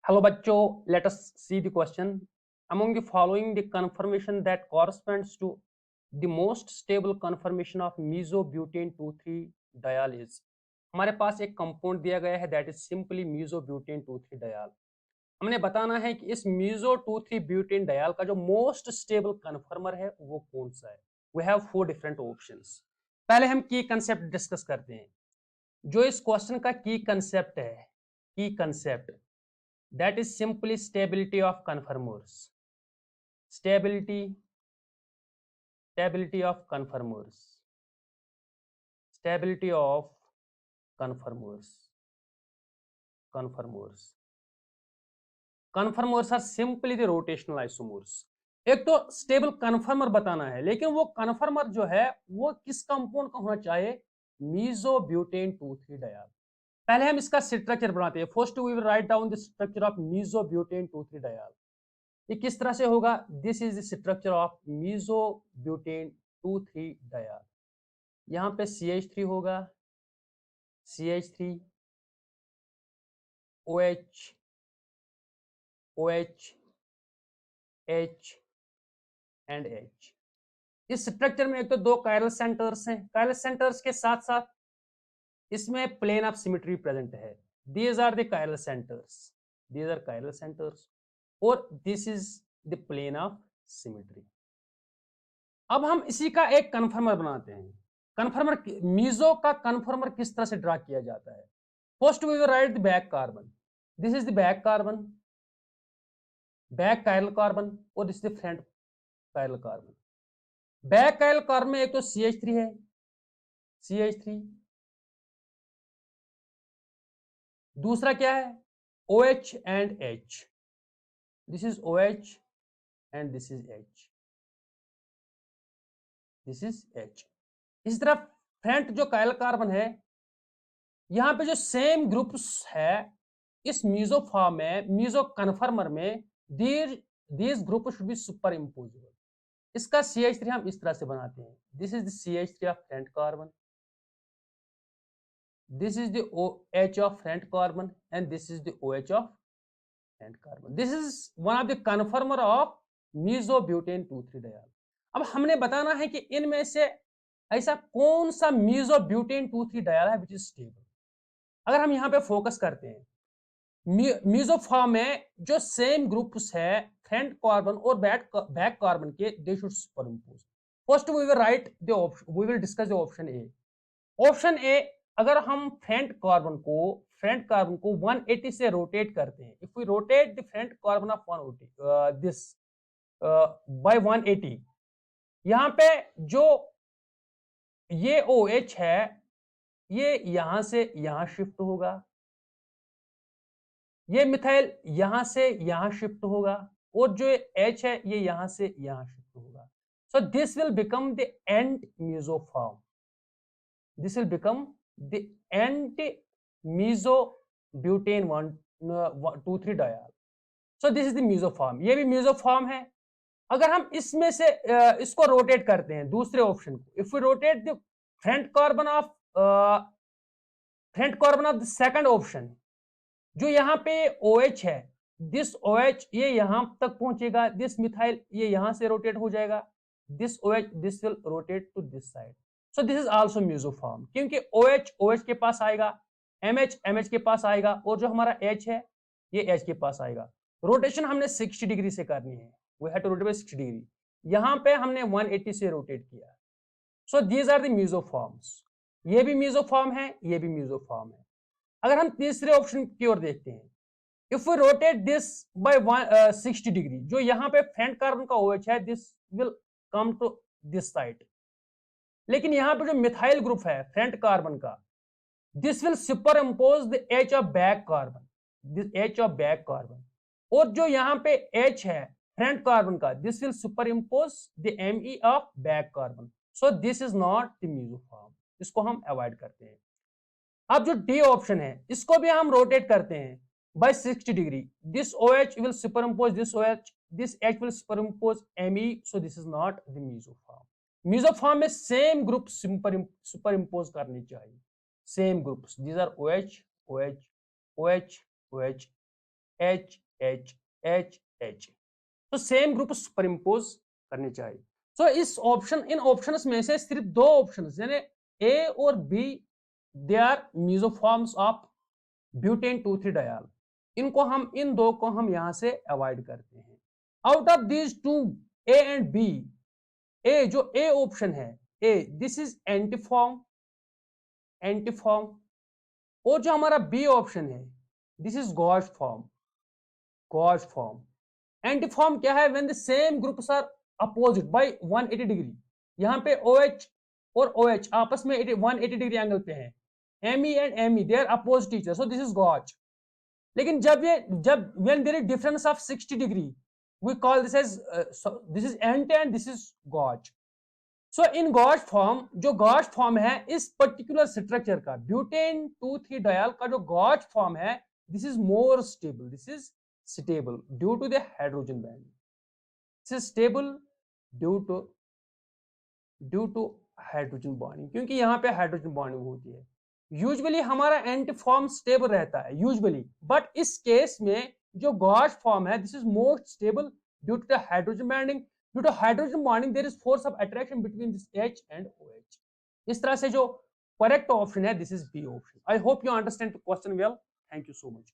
Hello bachcho, let us see the question. Among the following, the conformation that corresponds to the most stable conformation of mesobutane 2,3-diol is. हमारे पास एक compound दिया गया है that is simply mesobutane 2,3-diol. हमने बताना है कि इस meso 2,3-butane diol का जो मोस्ट स्टेबल कन्फर्मर है वो कौन सा है. We have 4 different options. पहले हम की कंसेप्ट डिस्कस करते हैं. जो इस क्वेश्चन का की कंसेप्ट है, की concept that is simply stability of conformers. Stability of conformers. Stability of conformers. Conformers are simply the rotational isomers. एक तो स्टेबल कन्फर्मर बताना है, लेकिन वो कन्फर्मर जो है वो किस कंपाउंड का होना चाहिए? mesobutane 2,3-diol. पहले हम इसका स्ट्रक्चर बनाते हैं. First we will write down the structure of mesobutane 2,3-diol. ये किस तरह से होगा? This is the structure of mesobutane 2,3-diol. यहाँ पे CH3 होगा, CH3 OH OH H and H. इस स्ट्रक्चर में एक तो दो कायरल सेंटर्स हैं. कायरल सेंटर्स के साथ साथ इसमें प्लेन ऑफ सिमेट्री प्रेजेंट है. These are the chiral centres, these are chiral centres और this is the plane of symmetry. अब हम इसी का एक कन्फर्मर बनाते हैं. कन्फर्मर मीजो का कन्फर्मर किस तरह से ड्रा किया जाता है? First we will write the back carbon. This is the back carbon, back chiral carbon और this is the front chiral carbon. Back chiral carbon में एक तो CH3 है, CH3. दूसरा क्या है? OH and H. This is OH and this is H. This is H. इस तरह फ्रंट जो कायरल कार्बन है, यहां पे जो सेम ग्रुप्स है इस मीजो फॉर्म में, मीजो कन्फर्मर में, these group should be super imposable. इसका CH3 हम इस तरह से बनाते हैं. This is the CH3 of front carbon, this is the OH of front carbon and this is the OH of front carbon. This is one of the कन्फर्मर of mesobutane 2,3-diol. अब हमने बताना है कि इनमें से ऐसा कौन सा mesobutane 2,3-diol है विच इज स्टेबल. अगर हम यहाँ पे फोकस करते हैं, मीजो फॉर्म में जो सेम ग्रुप्स है फ्रंट कार्बन और बैक कार्बन के, they should superimpose. First we will write the option, we will discuss the option A. Option A, अगर हम फ्रंट कार्बन को 180 से रोटेट करते हैं, if we rotate the front carbon of 180 this by 180, यहाँ पे जो ये OH है ये यहां से यहां शिफ्ट होगा, ये मिथाइल यहां से यहां शिफ्ट होगा और जो H है ये यहां से यहां शिफ्ट होगा. So this will become the end mesoform. This will become the end mesobutane 2,3-diol. So this is the mesoform. ये भी mesoform है. अगर हम इसमें से इसको रोटेट करते हैं दूसरे ऑप्शन को, if we rotate the front carbon of the second option, जो यहाँ पे OH है, दिस OH ये यहां तक पहुंचेगा, दिस मिथाइल ये यहां से रोटेट हो जाएगा, this OH this will rotate to this side. So this is also mesoform, क्योंकि OH के पास आएगा, MH के पास आएगा और जो हमारा H है ये H के पास आएगा. रोटेशन हमने 60 डिग्री से करनी है. We have to rotate by 60 degree. यहां पे हमने 180 से रोटेट किया. So these are the mesoforms. ये भी mesoform है, ये भी mesoform है. अगर हम तीसरे ऑप्शन की ओर देखते हैं, if we rotate this by 60 degree, जो यहाँ पे फ्रंट कार्बन का OH है, this will come to this side. लेकिन यहाँ पे जो मिथाइल ग्रुप है फ्रंट कार्बन का, this will superimpose the H of back carbon, this H of back carbon. और जो यहाँ पे H है फ्रंट कार्बन का, this will superimpose the Me of back carbon. So this is not the mesoform. इसको हम avoid करते हैं. अब जो डी ऑप्शन है इसको भी हम रोटेट करते हैं by 60 degree. This OH will superimpose this OH, this H will superimpose Me. So this is not the mesoform. mesoform में सेम ग्रुप सुपरिम्पोज करनी चाहिए, same groups. These are OH OH OH OH H H H H। तो same group superimpose करने चाहिए। सो इस option in options में से सिर्फ दो ऑप्शंस यानी ए और B they are mesoforms of butane 2,3 diol. इनको हम इन दो को हम यहां से अवॉइड करते हैं। Out of these two A and B, A जो ए ऑप्शन है ए दिस इज एंटीफॉर्म एंटीफॉर्म, और जो हमारा बी ऑप्शन है this is gauche form gauche form. Antiform क्या है? When the same groups are opposite by 180 degree. यहाँ पे OH और OH आपस में 180 डिग्री एंगल पे हैं। Me and Me they are opposite each other, so this is gauche. लेकिन जब when there is difference of 60 degree we call this as this is anti and this is gauche. So in gauche form, जो gauche form है इस particular structure का butane 2,3 diol का जो gauche form है this is more stable, this is stable due to the hydrogen bonding. This is stable due to hydrogen bonding, क्योंकि यहाँ पे हाइड्रोजन बॉन्डिंग होती है। यूजुअली हमारा एंटीफॉर्म स्टेबल रहता है यूजुअली, बट इस केस में जो गॉश फॉर्म है this is more stable due to the hydrogen bonding. Due to hydrogen bonding there is force of attraction between this H and OH। इस तरह से जो करेक्ट ऑप्शन है this is B option. I hope you understand the question well. Thank you so much.